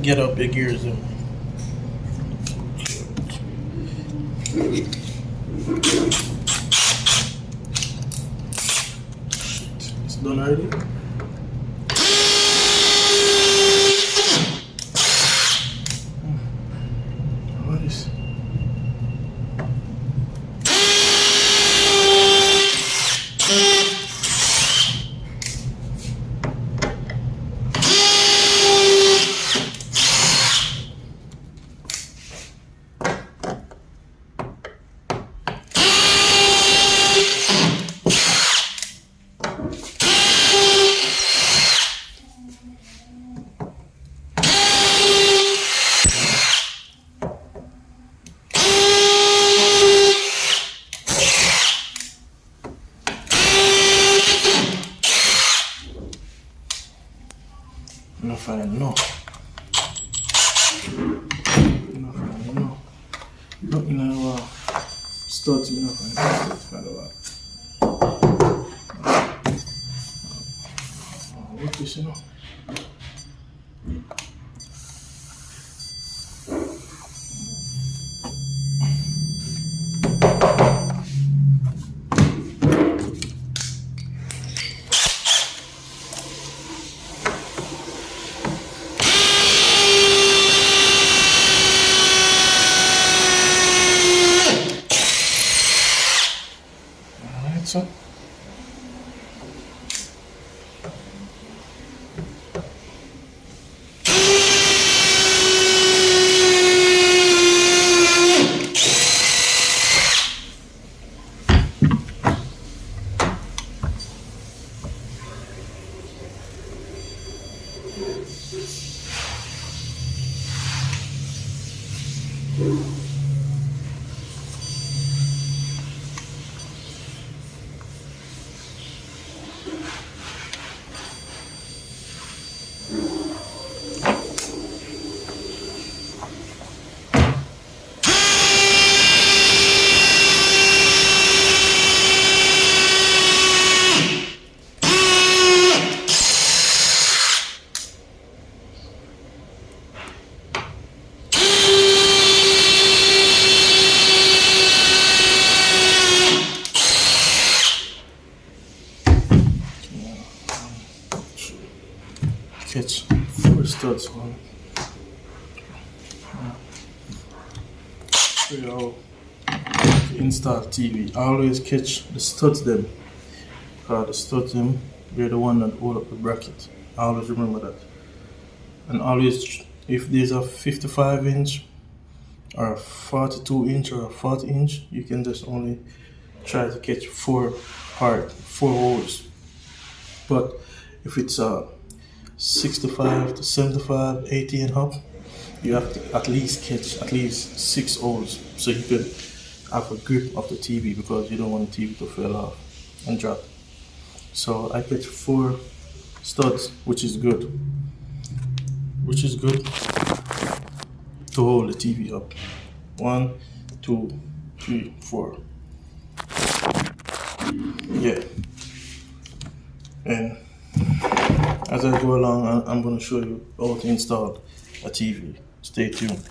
get up your gears in. It's done already. What is? No fine, no. No fine, no. Nothing like studs, no fine. Kind of what this, you know? So catch 4 studs on. So to install TV, I always catch the studs them. The studs them, they're the one that hold up the bracket. I always remember that. And always, if there's a 55 inch or a 42 inch or a 40 inch, you can just only try to catch 4 holes. But if it's a 65 to 75, 80 and up, you have to at least catch at least 6 holes so you can have a grip of the TV, because you don't want the TV to fall off and drop. So I catch 4 studs, which is good to hold the TV up. 1, 2, 3, 4. Yeah. And as I go along, I'm going to show you how to install a TV. Stay tuned.